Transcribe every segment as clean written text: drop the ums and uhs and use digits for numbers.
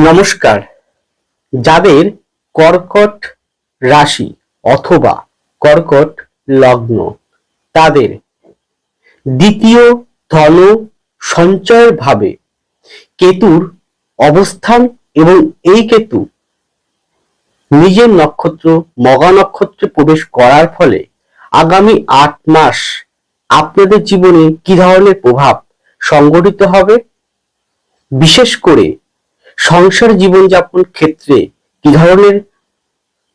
নমস্কার। যাদের কর্কট রাশি অথবা কর্কট লগ্ন, তাদের দ্বিতীয় ধন সঞ্চয়ের ভাবে কেতুর অবস্থান এবং এই কেতু নিজের নক্ষত্র মঘা নক্ষত্রে প্রবেশ করার ফলে আগামী 8 মাস আপনাদের জীবনে কি ধরনের প্রভাব সংঘটিত হবে, বিশেষ করে সংসার জীবনযাপন ক্ষেত্রে কি ধরনের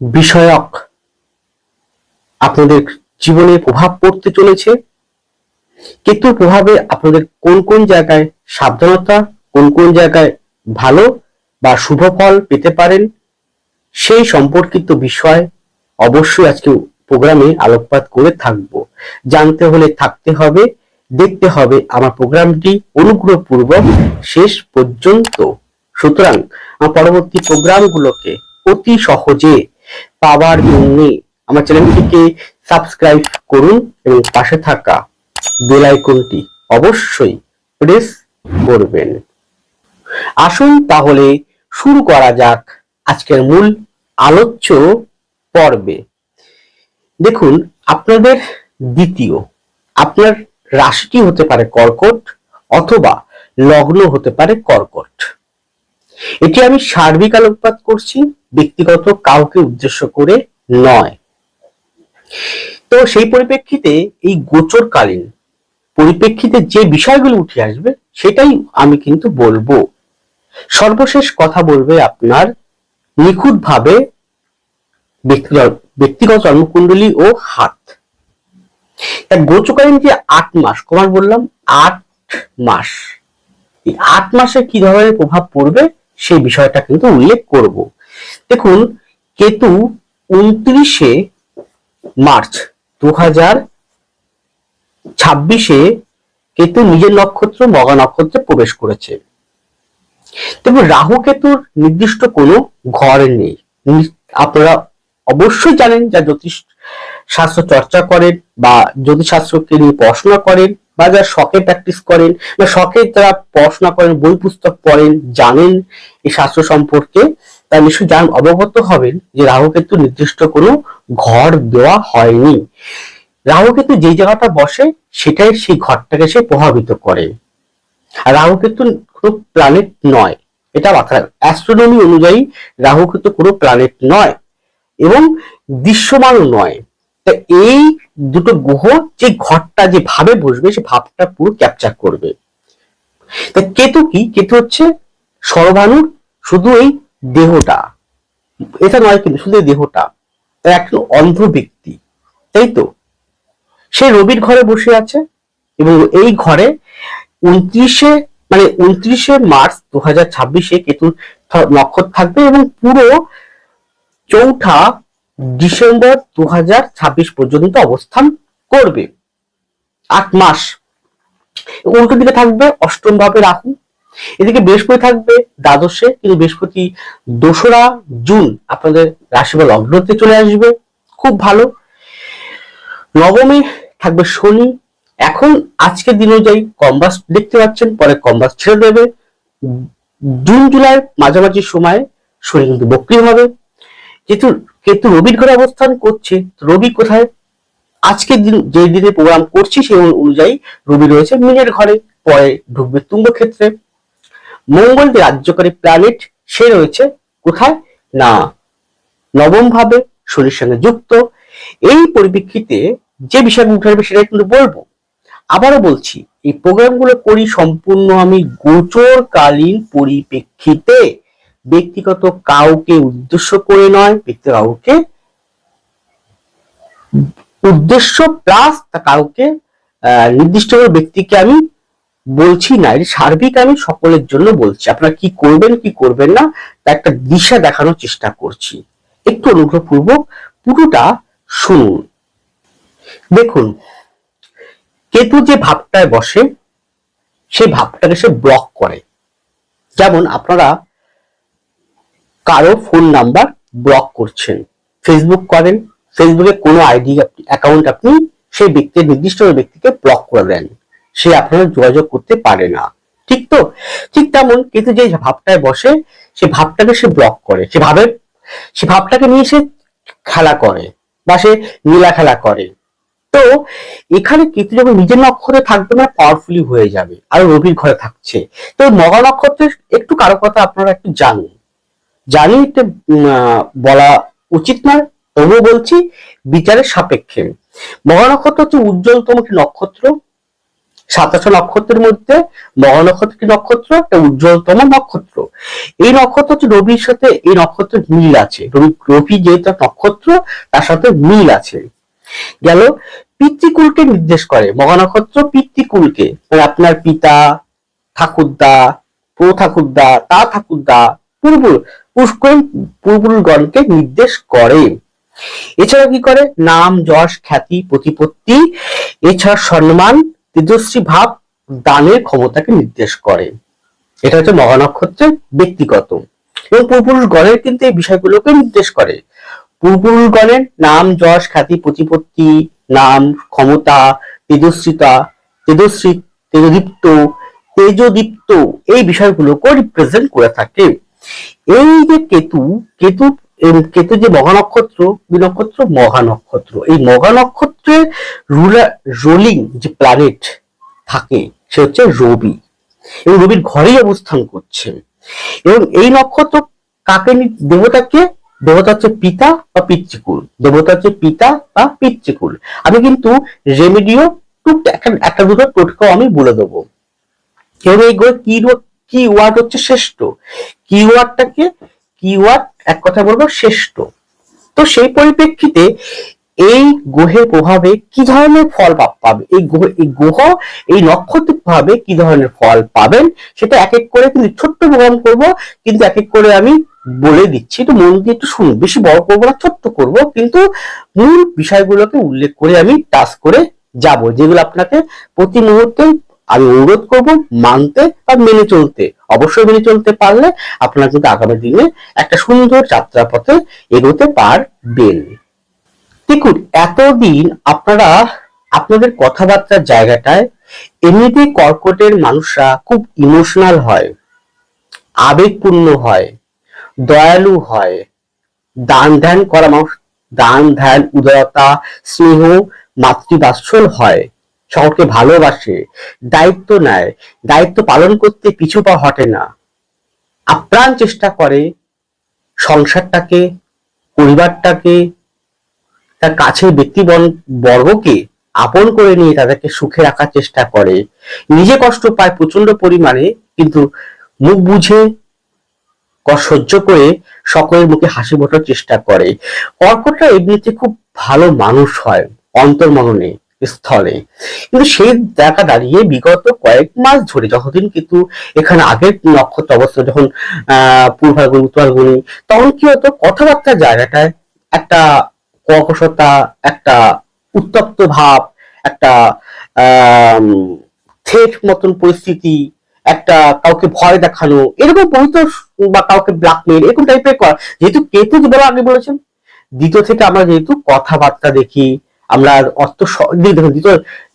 বিষয়ক আপনাদের জীবনে প্রভাব পড়তে চলেছে, কেতুর প্রভাবে আপনাদের কোন কোন জায়গায় সাবধানতা, কোন কোন জায়গায় ভালো বা শুভ ফল পেতে পারেন, সেই সম্পর্কিত বিষয় অবশ্যই আজকে প্রোগ্রামে আলোকপাত করে থাকবো। জানতে হলে থাকতে হবে, দেখতে হবে আমার প্রোগ্রামটি অনুগ্রহপূর্বক শেষ পর্যন্ত। সুতরাং আমার পরবর্তী প্রোগ্রামগুলোকে অতি সহজে পাওয়ার জন্য আমার চ্যানেলটিকে সাবস্ক্রাইব করুন এবং পাশে থাকা বেল আইকনটি অবশ্যই প্রেস করবেন। আসুন তাহলে শুরু করা যাক আজকের মূল আলোচ্য পর্বে। দেখুন, আপনাদের দ্বিতীয়, আপনার রাশিটি হতে পারে কর্কট অথবা লগ্ন হতে পারে কর্কট। এটি আমি সার্বিক আলোকপাত করছি, ব্যক্তিগত কাউকে উদ্দেশ্য করে নয়। তো সেই পরিপ্রেক্ষিতে এই গোচরকালীন পরিপ্রেক্ষিতে যে বিষয়গুলো উঠে আসবে সেটাই আমি কিন্তু বলবো। সর্বশেষ কথা বলবে আপনার নিখুঁতভাবে ব্যক্তিগত জন্মকুণ্ডলী ও হাত। গোচরকালীন যে 8 মাস, কমার বললাম 8 মাস, এই 8 মাসে কি ধরনের প্রভাব পড়বে সেই বিষয়টা কিন্তু উল্লেখ করব। দেখুন, কেতু 29শে মার্চ 2026 কেতু নিজের নক্ষত্র মঘা নক্ষত্রে প্রবেশ করেছে। দেখুন, রাহু কেতুর নির্দিষ্ট কোনো ঘর নেই। আপনারা অবশ্যই জানেন, যা জ্যোতিষ শাস্ত্র চর্চা করেন বা জ্যোতিষশাস্ত্রকে নিয়ে পড়াশোনা করেন বা যারা শখে প্র্যাকটিস করেন বা শখে যারা পড়াশোনা করেন, বই পুস্তক পড়েন, জানেন এই শাস্ত্র সম্পর্কে, তারা নিশ্চয়ই অবগত হবেন যে রাহু কেতু নির্দিষ্ট কোনো ঘর দেওয়া হয়নি। রাহু কেতু যেই জায়গাটা বসে সেটাই সেই ঘরটাকে সে প্রভাবিত করে। আর রাহু কেতু কোনো প্ল্যানেট নয়, এটা মাথায়, অ্যাস্ট্রোনমি অনুযায়ী রাহু কেতু কোনো প্ল্যানেট নয় এবং দৃশ্যমানও নয়। তা এই দুটো গ্রহ যে ঘরটা যে ভাবে বসবে সে ভাবটা পুরো ক্যাপচার করবে। তা কেতু কি? কেতু হচ্ছে সর্বাণুর শুধু এই দেহটা, এটা নয় কিন্তু শুধু এই দেহটা। তাই একজন অন্ধ ব্যক্তি, তাই তো, সে রবির ঘরে বসে আছে এবং এই ঘরে 29শে মার্চ 2026 কেতুর নক্ষত্র থাকবে এবং পুরো 4 ডিসেম্বর 2026 পর্যন্ত অবস্থান করবে। 8 মাস। উল্টো দিকে থাকবে অষ্টম ভাবে রাহু, এদিকে বৃহস্পতি থাকবে দ্বাদশে, কিন্তু বৃহস্পতি 2রা জুন আপনাদের রাশি বা লগ্নতে চলে আসবে, খুব ভালো। নবমে থাকবে শনি। এখন আজকের দিন অনুযায়ী কম্বাস দেখতে পাচ্ছেন, পরে কম্বাস ছেড়ে দেবে। জুন জুলাই মাঝামাঝি সময়ে শনি কিন্তু বক্রি হবে। যেহেতু কেতু রবির ঘরে অবস্থান করছে, রবি কোথায়? আজকের দিন যে দিনে প্রোগ্রাম করছি সেই অনুযায়ী রবি রয়েছে মীনের ঘরে, পরে ঢুকবে তুঙ্গ ক্ষেত্রে। মঙ্গল যে রাজ্যকারী প্ল্যানেট, সে রয়েছে কোথায়? না নবম ভাবে, শনির সঙ্গে যুক্ত। এই পরিপ্রেক্ষিতে যে বিষয়গুলো উঠে আসবে সেটাই কিন্তু বলবো। আবারও বলছি, এই প্রোগ্রামগুলো করি সম্পূর্ণ আমি গোচরকালীন পরিপ্রেক্ষিতে, ব্যক্তিগত কাউকে উদ্দেশ্য করে নয়, ব্যক্তি কাউকে উদ্দেশ্য প্লাস কাউকে নির্দিষ্ট ব্যক্তিকে আমি বলছি না, এটা সার্বিক আমি সকলের জন্য বলছি। আপনারা কি করবেন কি করবেন না তা একটা দিশা দেখানোর চেষ্টা করছি, একটু অনুগ্রহপূর্বক পুরোটা শুনুন। দেখুন, কেতু যে ভাবটায় বসে সেই ভাবটাকে সে ব্লক করে। যেমন আপনারা কারো ফোন নাম্বার ব্লক করছেন, ফেসবুক করেন, ফেসবুকে কোনো আইডি অ্যাকাউন্ট আপনি সেই ব্যক্তির নির্দিষ্ট ব্যক্তিকে ব্লক করে দেন, সে আপনার যোগাযোগ করতে পারে না। ঠিক তো? ঠিক তেমন কেতু যে ভাবটায় বসে, সে ভাবটাকে সে ব্লক করে, সে ভাবটাকে নিয়ে সে খেলা করে বা সে নীলা খেলা করে। তো এখানে কেতু যখন নিজের নক্ষত্রে থাকবে না, পাওয়ারফুলি হয়ে যাবে, আর রবির ঘরে থাকছে। তো মঘা নক্ষত্রের একটু কারো কথা আপনারা একটু জানুন, জানি এটা বলা উচিত নয়, তবুও বলছি বিচারের সাপেক্ষে। মঘা নক্ষত্র হচ্ছে উজ্জ্বলতম একটি নক্ষত্র। 27 নক্ষত্রের মধ্যে মঘা নক্ষত্র কি নক্ষত্র, একটা উজ্জ্বলতম নক্ষত্র। এই নক্ষত্র হচ্ছে রবির সাথে, এই নক্ষত্রের মিল আছে, রবি যেহেতু নক্ষত্র, তার সাথে মিল আছে। গেল, পিতৃকুলকে নির্দেশ করে মঘা নক্ষত্র, পিতৃকুলকে, মানে আপনার পিতা, ঠাকুরদা, প্রো ঠাকুরদা, তা ঠাকুরদা, পূর্বপুরুষগণকে নির্দেশ করে। এছাড়া কি করে, নাম, যশ, খ্যাতি, প্রতিপত্তি, এছাড়া সম্মান, তেজস্বী ভাব, দানের ক্ষমতাকে নির্দেশ করে। এটা হচ্ছে মঘা নক্ষত্রের ব্যক্তিগত। এবং পূর্বপুরুষগণের কিন্তু এই বিষয়গুলোকে নির্দেশ করে। পূর্বপুরুষগণের নাম, যশ, খ্যাতি, প্রতিপত্তি, নাম, ক্ষমতা, তেজস্বিতা, তেজস্বী, তেজদীপ্ত, তেজদীপ্ত, এই বিষয়গুলোকে রিপ্রেজেন্ট করে থাকে। এই যে কেতু, কেতু কেতু যে মঘা নক্ষত্র, নক্ষত্র মঘা নক্ষত্র, এই মঘা নক্ষত্রের রুলিং যে প্ল্যানেট থাকে সে হচ্ছে রবি, এবং রবির ঘরেই অবস্থান করছে। এবং এই নক্ষত্র কাকে, দেবতাকে, দেবতা হচ্ছে পিতা বা পিতৃকুল, দেবতা হচ্ছে পিতা বা পিতৃকুল। আমি কিন্তু রেমেডিও একটা দুটো টোটকাও আমি বলে দেবো। এবং এই কি ওয়ার্ড হচ্ছে শ্রেষ্ঠ, কিওয়ার্ডটাকে, কিওয়ার্ড এক কথা বলবো শ্রেষ্ঠ। তো সেই পরিপ্রেক্ষিতে এই গ্রহের প্রভাবে কি ধরনের ফল পাবে, এই গ্রহ এই নক্ষত্রের প্রভাবে কি ধরনের ফল পাবেন, সেটা এক এক করে কিন্তু ছোট্ট প্রোগ্রাম করবো, কিন্তু এক এক করে আমি বলে দিচ্ছি, একটু মন দিয়ে একটু শুনুন, বেশি বড় করবো না, ছোট্ট করবো, কিন্তু মূল বিষয়গুলোকে উল্লেখ করে আমি টাচ করে যাব, যেগুলো আপনাকে প্রতি মুহূর্তে আমি অনুরোধ করব মানতে বা মেনে চলতে। অবশ্যই মেনে চলতে পারলে আপনারা কিন্তু আগামী দিনে একটা সুন্দর যাত্রাপথে এগোতে পারবেন। দেখুন, এতদিন আপনারা আপনাদের কথাবার্তার জায়গাটায়, এমনিতেই কর্কটের মানুষরা খুব ইমোশনাল হয়, আবেগপূর্ণ হয়, দয়ালু হয়, দান ধ্যান করা মানুষ, দান ধ্যান, উদারতা, স্নেহ, মাতৃবাৎসল হয়, সকলকে ভালোবাসে, দায়িত্ব নেয়, দায়িত্ব পালন করতে পিছু পা হটে না, আপ্রাণ চেষ্টা করে সংসারটাকে, পরিবারটাকে, তার কাছের বর্গকে আপন করে নিয়ে তাদেরকে সুখে রাখার চেষ্টা করে। নিজে কষ্ট পায় প্রচন্ড পরিমাণে, কিন্তু মুখ বুঝে সহ্য করে সকলের মুখে হাসি ফোটার চেষ্টা করে। কর্কটরা এমনিতে খুব ভালো মানুষ হয় অন্তর্মননে, স্থলে। কিন্তু সেই জায়গা দাঁড়িয়ে বিগত কয়েক মাস ধরে, যতদিন কিন্তু এখানে আগের নক্ষত্র অবস্থা যখন পূর্ব ফাল্গুনি, উত্তর ফাল্গুনি, তখন কি হতো, কথাবার্তার জায়গাটায় একটা কর্কশতা, একটা উত্তপ্ত ভাব, একটা থ্রেট মতন পরিস্থিতি, একটা কাউকে ভয় দেখানো, এরকম বহুত, বা কাউকে ব্ল্যাকমেল, এরকম টাইপের করা। যেহেতু কেতু যেভাবে আগে বলেছেন, দ্বিতীয় থেকে আমরা যেহেতু কথাবার্তা দেখি, আমরা অর্থ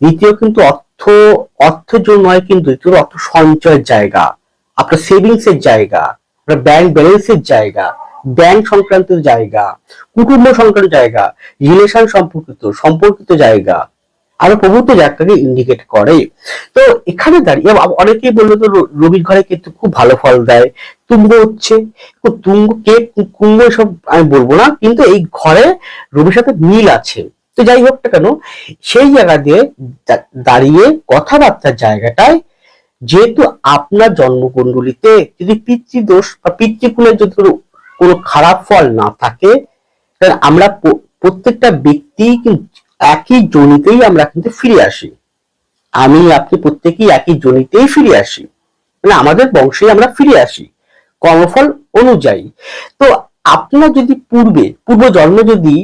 দ্বিতীয় কিন্তু অর্থের জন্য নয়, কিন্তু দ্বিতীয় অর্থ সঞ্চয়ের জায়গা, আপনার সেভিংস এর জায়গা, আপনার ব্যাংক ব্যালেন্সের জায়গা, ব্যাংক সংক্রান্ত জায়গা, কুটুম্ব সংক্রান্ত জায়গা, রিলেশন সম্পর্কিত জায়গা, আরো প্রভূত জায়গাকে ইন্ডিকেট করে। তো এখানে দাঁড়িয়ে অনেকেই বললো তো রবির ঘরে কিন্তু খুব ভালো ফল দেয়, তুঙ্গ হচ্ছে, তুঙ্গ কে কুম্ভ এসব আমি বলবো না, কিন্তু এই ঘরে রবির সাথে মিল আছে। তো যাই হোক না কেন, সেই জায়গা দিয়ে দাঁড়িয়ে কথাবার্তার জায়গাটায়, যেহেতু আপনার জন্মকুণ্ডলিতে যদি পিতৃদোষ বা পিতৃকুলের যদি কোনো খারাপ ফল না থাকে, তাহলে আমরা প্রত্যেকটা ব্যক্তি একই জনিতেই আমরা কিন্তু ফিরে আসি। আমি আপনি প্রত্যেকেই একই জনিতেই ফিরে আসি, মানে আমাদের বংশে আমরা ফিরে আসি কর্মফল অনুযায়ী। তো আপনার যদি পূর্ব জন্মে যদি,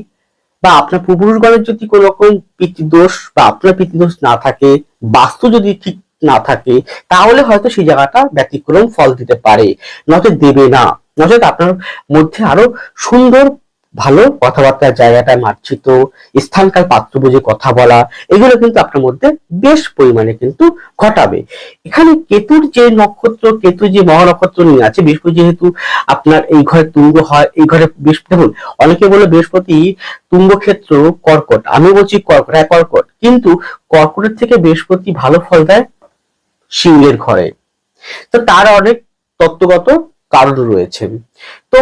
বা আপনার পূর্বপুরুষগণের যদি কোন রকম পিতৃদোষ বা আপনার পিতৃদোষ না থাকে, বাস্তু যদি ঠিক না থাকে, তাহলে হয়তো সেই জায়গাটা ব্যতিক্রম ফল দিতে পারে, নচেত দেবে না। নচেত আপনার মধ্যে আরো সুন্দর ভালো কথাবার্তার জায়গাটায় মার্জিত, স্থানকাল পাত্র বুঝে কথা বলা, এগুলো কিন্তু আপনার মধ্যে বেশ পরিমাণে কিন্তু ঘটাবে। এখানে কেতুর যে নক্ষত্র, কেতু যে মহানক্ষত্র নিয়ে আছে, বৃহস্পতি যেহেতু আপনার এই ঘরে তুঙ্গ হয়, এই ঘরে বৃহস্পতি, দেখুন অনেকে বলে বৃহস্পতি তুঙ্গ ক্ষেত্র কর্কট, আমি বলছি কর্কট, হ্যাঁ কর্কট, কিন্তু কর্কটের থেকে বৃহস্পতি ভালো ফল দেয় সিংহের ঘরে। তো তার অনেক তত্ত্বগত কারণ রয়েছে। তো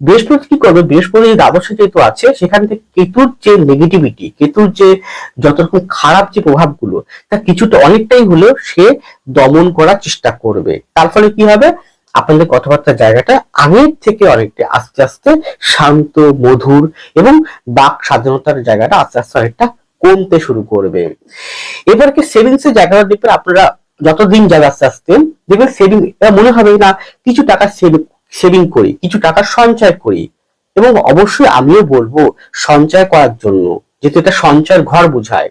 বৃহস্পতি কি করবে, বৃহস্পতি দ্বাদশে যেহেতু আছে, সেখান থেকে কেতুর যে নেগেটিভিটি, কেতুর যে যত রকম খারাপ যে প্রভাবগুলো, তা কিছুটা অনেকটাই হলেও সে দমন করার চেষ্টা করবে। তার ফলে কি হবে, আপনাদের কথাবার্তার জায়গাটা আগের থেকে অনেকটা আস্তে আস্তে শান্ত, মধুর এবং বাক স্বাধীনতার জায়গাটা আস্তে আস্তে অনেকটা কমতে শুরু করবে। এবার কি সেভিংস এর জায়গাটা দেখবেন আপনারা যতদিন যাবে আস্তে আস্তে দেখবেন সেভিং, মনে হবে না কিছু টাকা সেভিং করি, কিছু টাকা সঞ্চয় করি। এবং অবশ্যই আমিও বলবো সঞ্চয় করার জন্য, যেহেতু এটা সঞ্চয়ের ঘর বোঝায়,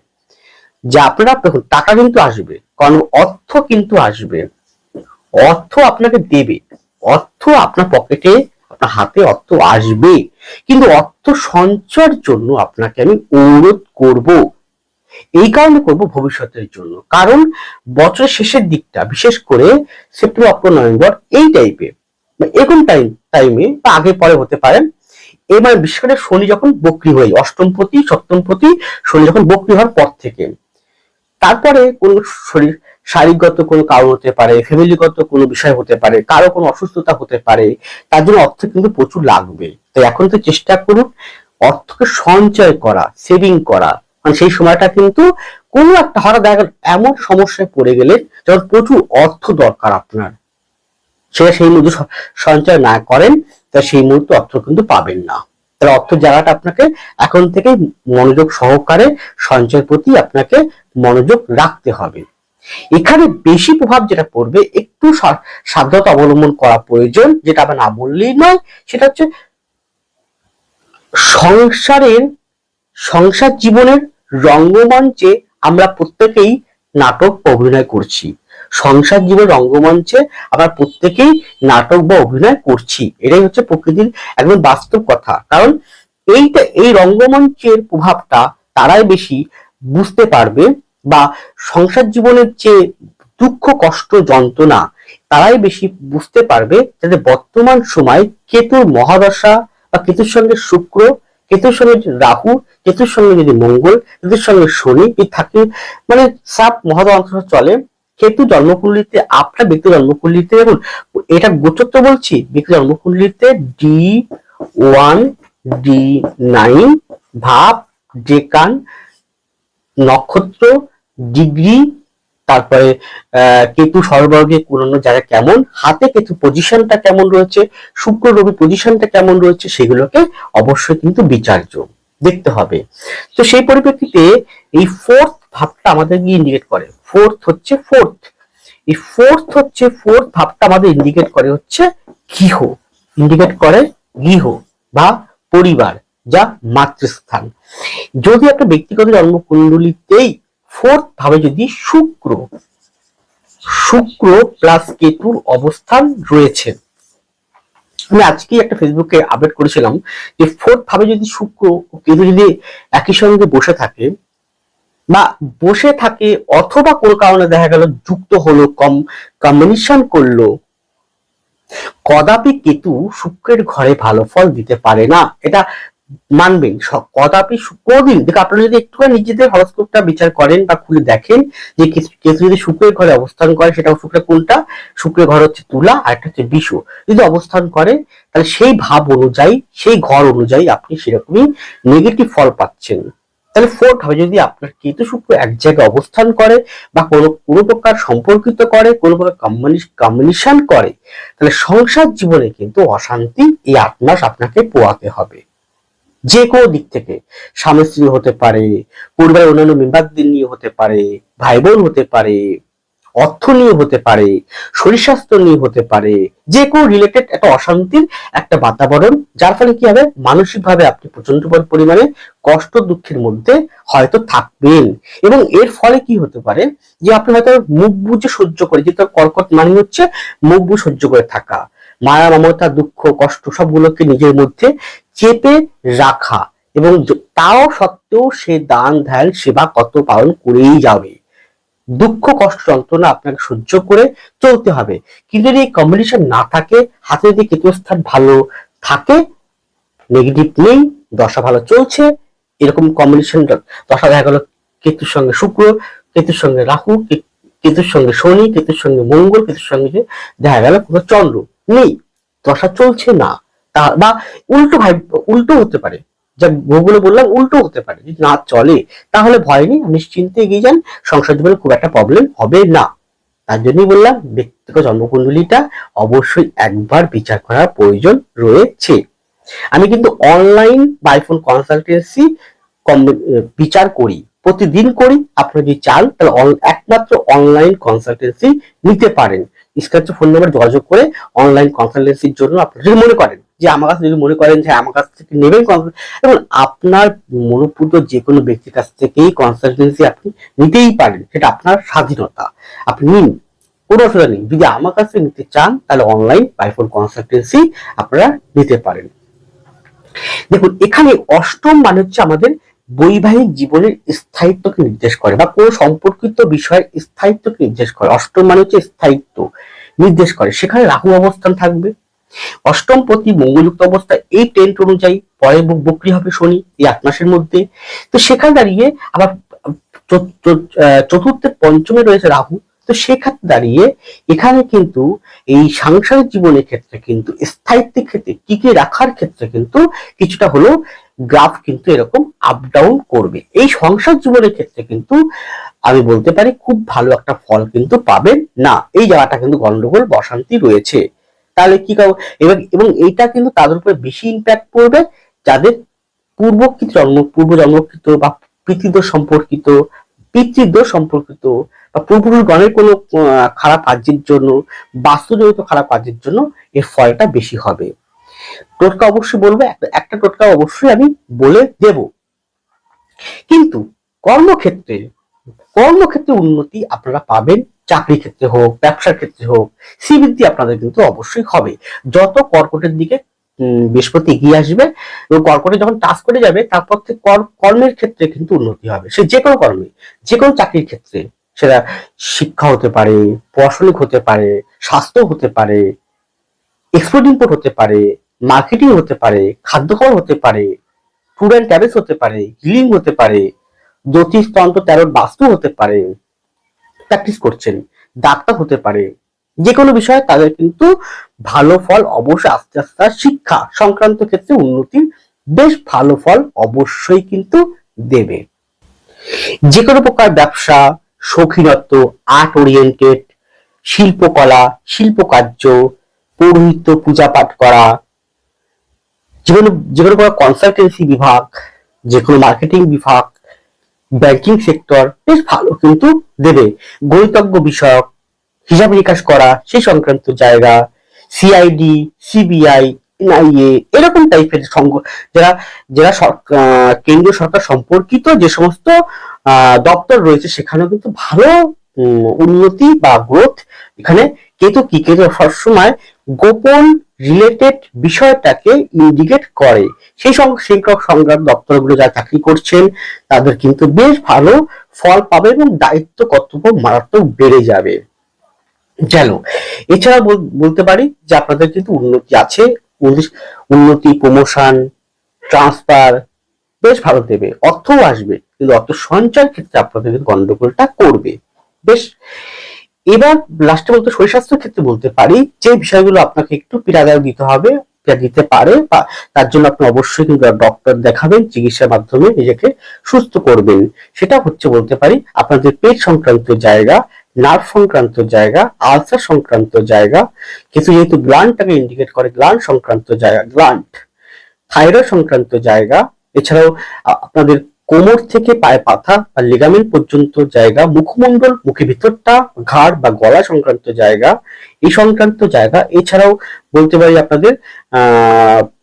যে আপনারা দেখুন টাকা কিন্তু আসবে, কারণ অর্থ কিন্তু আসবে, অর্থ আপনাকে দেবে, অর্থ আপনার পকেটে, আপনার হাতে অর্থ আসবে, কিন্তু অর্থ সঞ্চয়ের জন্য আপনাকে আমি অনুরোধ করব। এই কারণে করব ভবিষ্যতের জন্য, কারণ বছরের শেষের দিকটা, বিশেষ করে সেপ্টেম্বর, অক্টোবর, নভেম্বর এই টাইপে, এরকম টাইমে বা আগে পরে হতে পারে, এবার বিশেষ করে শনি যখন বক্রি হয়ে, অষ্টমপতি সপ্তমপতি শনি যখন বক্রি হওয়ার পর থেকে, তারপরে কোন শরীর শারীরিকগত কোনো কারণ হতে পারে, ফ্যামিলিগত কোনো বিষয় হতে পারে, কারো কোনো অসুস্থতা হতে পারে, তার জন্য অর্থ কিন্তু প্রচুর লাগবে। তাই এখন তো চেষ্টা করুন অর্থকে সঞ্চয় করা, সেভিং করা, মানে সেই সময়টা কিন্তু কোনো একটা হঠাৎ দেখা গেল এমন সমস্যায় পড়ে গেলে যখন প্রচুর অর্থ দরকার আপনার, সেটা সেই মুহূর্তে সঞ্চয় না করেন, তা সেই মুহূর্তে অর্থ কিন্তু পাবেন না। তাহলে অর্থ জায়গাটা আপনাকে এখন থেকে মনোযোগ সহকারে সঞ্চয়ের প্রতি আপনাকে মনোযোগ রাখতে হবে। এখানে বেশি প্রভাব যেটা পড়বে, একটু সাবধানতা অবলম্বন করা প্রয়োজন, যেটা আবার না বললেই নয়, সেটা হচ্ছে সংসার জীবনের রঙ্গমঞ্চে আমরা প্রত্যেকেই নাটক অভিনয় করছি। সংসার জীবন রঙ্গমঞ্চে আমরা প্রত্যেকেই নাটক বা অভিনয় করছি, এটাই হচ্ছে প্রকৃতির একদম বাস্তব কথা। কারণ এই রঙ্গমঞ্চের প্রভাবটা তারাই বেশি বুঝতে পারবে, বা সংসার জীবনের যে দুঃখ, কষ্ট, যন্ত্রণা তারাই বেশি বুঝতে পারবে, যাতে বর্তমান সময় কেতুর মহাদশা বা কেতুর সঙ্গে শুক্র, কেতুর সঙ্গে রাহু, কেতুর সঙ্গে যদি মঙ্গল, কেতুর সঙ্গে শনি থাকে, মানে সাত মহাদশা চলে। কেতু জন্মকুণ্ডলিতে, আপনার ব্যক্তি জন্মকুণ্ডলিতে, দেখুন এটা গোচর বলছি, ব্যক্তি জন্মকুণ্ডলিতে D1 D9 ভাব, ডেকান, নক্ষত্র, ডিগ্রি, তারপরে কেতু সর্বর্গে কোন জায়গা কেমন, হাতে কেতু পজিশনটা কেমন রয়েছে, শুক্র রবি পজিশনটা কেমন রয়েছে, সেগুলোকে অবশ্যই কিন্তু বিচার্য দেখতে হবে। তো সেই পরিপ্রেক্ষিতে এই ফোর্থ ভাবটা আমাদের কি ইন্ডিকেট করে, এই ফোর্থ ভাবটা আমাদের ইন্ডিকেট করে হচ্ছে গৃহ, ইন্ডিকেট করে গৃহ বা পরিবার, যা মাতৃস্থান। যদি একটা ব্যক্তিগত জন্মকুণ্ডলিতেই ফোর্থ ভাবে যদি শুক্র প্লাস কেতুর অবস্থান রয়েছে, আমি আজকে একটা ফেসবুকে আপডেট করেছিলাম যে ফোর্থ ভাবে যদি শুক্র ও কেতু যদি একই সঙ্গে বসে থাকে অথবা কোনো কারণে দেখা গেল যুক্ত হলো, কম্বিনেশন করলো, কদাপি কেতু শুক্রের ঘরে ভালো ফল দিতে পারে না, এটা মানবেন। কদাপি কোনদিন দেখো, আপনারা যদি একটু নিজেদের হরস্কোপটা বিচার করেন বা খুলে দেখেন যে কেতু যদি শুক্রের ঘরে অবস্থান করে, সেটা শুক্রের কোনটা, শুক্রের ঘর হচ্ছে তুলা আর একটা হচ্ছে বিষ, যদি অবস্থান করে, তাহলে সেই ভাব অনুযায়ী, সেই ঘর অনুযায়ী আপনি সেরকমই নেগেটিভ ফল পাচ্ছেন। তাহলে ফোর্থ হবে যদি আপনার কেতু শুক্র এক জায়গায় অবস্থান করে বা কোনো প্রকার সম্পর্কিত করে, কোনো প্রকার কম্বিনেশন করে, তাহলে সংসার জীবনে কিন্তু অশান্তি এই 8 মাস আপনাকে পোয়াতে হবে। যে কোনো দিক থেকে, স্বামী স্ত্রী হতে পারে, পরিবারের অন্যান্য মেম্বারদের নিয়ে হতে পারে, ভাই বোন হতে পারে, অর্থ নিয়ে হতে পারে, শরীর স্বাস্থ্য নিয়ে হতে পারে, যে কোনো রিলেটেড একটা অশান্তির একটা বাতাবরণ, যার ফলে কি হবে, মানসিক ভাবে আপনি প্রচন্ড পরিমাণে কষ্ট দুঃখের মধ্যে হয়তো থাকবেন। এবং এর ফলে কি হতে পারে, যে আপনি হয়তো মুখ বুঝে সহ্য করে, যেহেতু কর্কট মানে হচ্ছে মুখ বুঝে সহ্য করে থাকা, মায়া, মমতা, দুঃখ, কষ্ট সবগুলোকে নিজের মধ্যে চেপে রাখা, এবং তাও সত্ত্বেও সে দান ধ্যান সেবা কত পালন করেই যাবে। দুঃখ কষ্ট যন্ত্রণা আপনাকে সহ্য করে চলতে হবে। কিন্তু যদি এই কম্বিনেশন না থাকে, হাতে যদি কেতুর স্থান ভালো থাকে, নেগেটিভ নেই, দশা ভালো চলছে, এরকম কম্বিনেশন দশা দেখা গেল কেতুর সঙ্গে শুক্র, কেতুর সঙ্গে রাহু, কেতুর সঙ্গে শনি, কেতুর সঙ্গে মঙ্গল, কেতুর সঙ্গে দেখা গেল কোনো চন্দ্র নেই, দশা চলছে না, তা বা উল্টো হতে পারে, যা গুগলে বললাম উল্টো হতে পারে, যদি না চলে তাহলে ভয় নেই, নিশ্চিন্তে এগিয়ে যান, সংসার জীবনে খুব একটা প্রবলেম হবে না। তার জন্যই বললাম ব্যক্তিগত জন্মকুণ্ডলীটা অবশ্যই একবার বিচার করার প্রয়োজন রয়েছে। আমি কিন্তু অনলাইন বাইফোন কনসালটেন্সি বিচার করি, প্রতিদিন করি। আপনারা যদি চান তাহলে একমাত্র অনলাইন কনসালটেন্সি নিতে পারেন। স্ক্রিনে ফোন নাম্বার যোগাযোগ করে অনলাইন কনসালটেন্সির জন্য আপনারা যদি মনে করেন যে আমার কাছে, যদি মনে করেন যে আমার কাছ থেকে নেবেন, এবং আপনার মনোপুত যে কোনো ব্যক্তির কাছ থেকেই কনসালটেন্সি আপনি নিতেই পারেন, সেটা আপনার স্বাধীনতা, আপনি নিন, কোনো অসুবিধা নেই। যদি আমার কাছে নিতে চান তাহলে অনলাইন বাইফোন কনসালটেন্সি আপনারা নিতে পারেন। দেখুন, এখানে অষ্টম মানে হচ্ছে আমাদের বৈবাহিক জীবনের স্থায়িত্বকে নির্দেশ করে, বা কোন সম্পর্কিত বিষয়ের স্থায়িত্বকে নির্দেশ করে। অষ্টম মানে হচ্ছে স্থায়িত্ব নির্দেশ করে, সেখানে রাহু অবস্থান থাকবে। অষ্টম প্রতি মঙ্গলযুক্ত অবস্থা, এই টেন্ট অনুযায়ী পরে বক্রি হবে শনি এই 8 মাসের মধ্যে। তো সেখানে দাঁড়িয়ে আবার চতুর্থে পঞ্চমে রয়েছে রাহু। তো সেক্ষেত্রে দাঁড়িয়ে এখানে কিন্তু এই সাংসারিক জীবনের ক্ষেত্রে কিন্তু স্থায়িত্বের ক্ষেত্রে টিকে রাখার ক্ষেত্রে কিন্তু কিছুটা হলেও গ্রাফ কিন্তু এরকম আপ ডাউন করবে। এই সংসার জীবনের ক্ষেত্রে কিন্তু আমি বলতে পারি খুব ভালো একটা ফল কিন্তু পাবেন না, এই জায়গাটা কিন্তু গন্ডগোল বসান্তি রয়েছে। তাহলে কি করবো, এবং এইটা কিন্তু তাদের উপরে বেশি ইম্প্যাক্ট পড়বে যাদের পূর্ব জন্মকৃত বা পিতৃদোষ সম্পর্কিত বা পূর্বপুরুষ গণের কোনো খারাপ কাজের জন্য, বাস্তুজনিত খারাপ কাজের জন্য এর ফলটা বেশি হবে। টোটকা অবশ্যই বলবো, একটা টোটকা অবশ্যই আমি বলে দেব। কিন্তু কর্মক্ষেত্রে উন্নতি আপনারা পাবেন, চাকরি ক্ষেত্রে হোক, ব্যবসার ক্ষেত্রে হোক, শ্রীবৃদ্ধি আপনাদের কিন্তু অবশ্যই হবে। যত কর্কটের দিকে বৃহস্পতি এগিয়ে আসবে এবং কর্কটে যখন টাচ করে যাবে, তারপর থেকে কর্মের ক্ষেত্রে কিন্তু উন্নতি হবে। সে যে কোনো কর্মে, যে কোনো চাকরির ক্ষেত্রে, সেটা শিক্ষা হতে পারে, প্রশাসনিক হতে পারে, স্বাস্থ্য হতে পারে, এক্সপোর্ট ইম্পোর্ট হতে পারে, মার্কেটিং হতে পারে, খাদ্যকর হতে পারে, ফুড অ্যান্ড ট্রাভেলস হতে পারে, হিলিং হতে পারে, জ্যোতিষ তন্ত্র তেরোর বাস্তু হতে পারে, প্র্যাকটিস করছেন, ডাক্তার হতে পারে, যে কোনো বিষয়ে তাদের কিন্তু ভালো ফল অবশ্যই আস্তে আস্তে, শিক্ষা সংক্রান্ত ক্ষেত্রে উন্নতির বেশ ভালো ফল অবশ্যই কিন্তু দেবে। যে কোনো প্রকার ব্যবসা, শৌখিনত্ব, আর্ট ওরিয়েন্টেড, শিল্পকলা, শিল্পকার্য, পৌরোহিত্য, পূজা পাঠ করা, যে কোনো প্রকার কনসালটেন্সি বিভাগ, যে কোনো মার্কেটিং বিভাগ, ব্যাংকিং সেক্টর বেশ ভালো কিন্তু দেবে। গণিতজ্ঞ বিষয়ক, হিসাব নিকাশ করা সেই সংক্রান্ত জায়গা, সিআইডি, সিবিআই, এনআইএ, এরকম টাইপের যারা যারা কেন্দ্রীয় সরকার সম্পর্কিত যে সমস্ত দপ্তর রয়েছে, সেখানেও কিন্তু ভালো উন্নতি বা গ্রোথ। এখানে কেতু সবসময় গোপন রিলেটেড বিষয়টাকে ইন্ডিকেট করে। সেই শিক্ষক সংক্রান্ত দপ্তরগুলো যারা চাকরি করছেন তাদের কিন্তু বেশ ভালো ফল পাবে এবং দায়িত্ব কর্তব্য মারাত্মক বেড়ে যাবে। জানো, এছাড়া বলতে পারি যে আপনাদের কিন্তু উন্নতি আছে, উন্নতি, প্রমোশন, ট্রান্সফার বেশ ভালো দেবে, অর্থও আসবে, কিন্তু অর্থ সঞ্চয় ক্ষেত্রে আপনাদের গন্ডগোলটা করবে। বেশ, এবার লাস্টে বলতে শরীর স্বাস্থ্যের ক্ষেত্রে বলতে পারি যে বিষয়গুলো আপনাকে একটু পীড়াদায়ক দিতে হবে, দিতে পারে, বা তার জন্য আপনি অবশ্যই কিন্তু ডক্টর দেখাবেন, চিকিৎসার মাধ্যমে নিজেকে সুস্থ করবেন। সেটা হচ্ছে বলতে পারি আপনাদের পেট সংক্রান্ত জায়গা, নার্ভ সংক্রান্ত জায়গা, আলসার সংক্রান্ত জায়গা, কিছু যেহেতু গ্ল্যান্ডটাকে ইন্ডিকেট করে, গ্ল্যান্ড সংক্রান্ত জায়গা, গ্ল্যান্ড, থাইরয়েড সংক্রান্ত জায়গা, এছাড়াও আপনাদের কোমর থেকে পায়ে পাতা বা লিগামেন্ট পর্যন্ত জায়গা, মুখমণ্ডল, মুখের ভিতরটা, ঘাড় বা গলা সংক্রান্ত জায়গা, এই সংক্রান্ত জায়গা। এছাড়াও বলতে পারি আপনাদের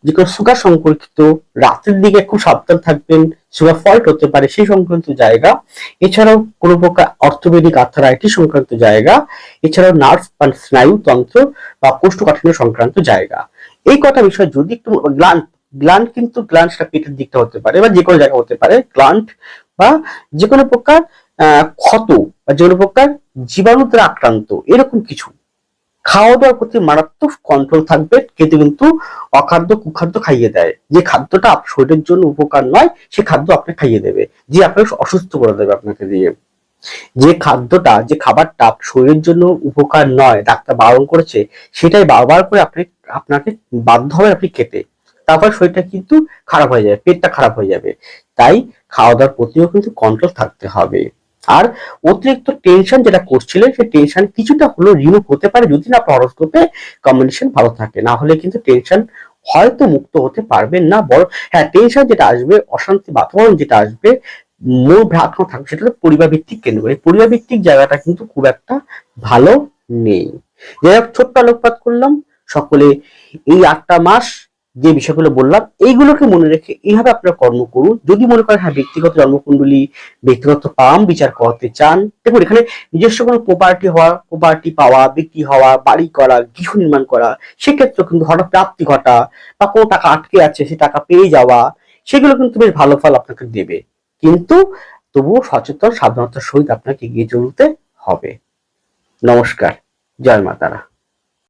যে কোনো সুগার সম্পর্কিত, রাতের দিকে খুব সাবধান থাকবেন, সুগার ফল্ট হতে পারে সেই সংক্রান্ত জায়গা। এছাড়াও কোনো প্রকার অর্থোপেডিক আর্থারাইটিস সংক্রান্ত জায়গা, এছাড়াও নার্ভ বা স্নায়ুতন্ত্র বা কোষ্ঠকাঠিন্য সংক্রান্ত জায়গা। এই কটা বিষয় যদি একটু গ্ল্যান্ড কিন্তু গ্ল্যান্ড সেটা পেটের দিকটা হতে পারে বা যে কোনো জায়গা হতে পারে, গ্ল্যান্ড বা যে কোনো প্রকার ক্ষত বা যে কোনো প্রকার জীবাণু দ্বারা আক্রান্ত এরকম কিছু খাওয়া দাওয়ার প্রতি মারাত্মক কন্ট্রোল থাকবে। কিন্তু অখাদ্য কুখাদ্য খাইয়ে দেয়, যে খাদ্যটা শরীরের জন্য উপকার নয় সে খাদ্য আপনি খাইয়ে দেবে, যে আপনাকে অসুস্থ করে দেবে আপনাকে দিয়ে। যে খাদ্যটা যে খাবারটা শরীরের জন্য উপকার নয়, ডাক্তার বারণ করেছে, সেটাই বারবার করে আপনাকে বাধ্য হবে আপনি খেতে, তারপর শরীরটা কিন্তু খারাপ হয়ে যাবে, পেটটা খারাপ হয়ে যাবে। তাই খাওয়া দাওয়ার প্রতিও কিন্তু কন্ট্রোল থাকতে হবে। আর অতিরিক্ত টেনশন যেটা করছিলেন সেই টেনশন কিছুটা হলেও রিমুভ হতে পারে যদি না আপনার হরোস্কোপে কম্বিনেশন ভালো থাকে, না হলে কিন্তু টেনশন হয়তো মুক্ত হতে পারবেন না। বড় হ্যাঁ, টেনশন যেটা আসবে, অশান্তি বাতাবরণ যেটা আসবে, মূল ভ্রাত্মক থাকবে, সেটা হলো পরিবার ভিত্তিক কেন্দ্র করে। পরিবার ভিত্তিক জায়গাটা কিন্তু খুব একটা ভালো নেই। যাই হোক, ছোট্ট আলোকপাত করলাম। সকলে এই 8টা মাস যে বিষয়গুলো বললাম এইগুলোকে মনে রেখে এইভাবে আপনারা কর্ম করুন। যদি মনে করেন হ্যাঁ ব্যক্তিগত জন্মকুণ্ডলী, ব্যক্তিগত পাম বিচার করতে চান, দেখুন এখানে নিজস্ব কোনো প্রপার্টি পাওয়া, বিক্রি হওয়া, বাড়ি করা, গৃহ নির্মাণ করা, সেক্ষেত্রে কিন্তু হঠাৎ প্রাপ্তি ঘটা বা কোনো টাকা আটকে আছে সে টাকা পেয়ে যাওয়া, সেগুলো কিন্তু বেশ ভালো ফল আপনাকে দেবে। কিন্তু তবুও সচেতন সাবধানতার সহিত আপনাকে এগিয়ে চলতে হবে। নমস্কার, জয় মা তারা।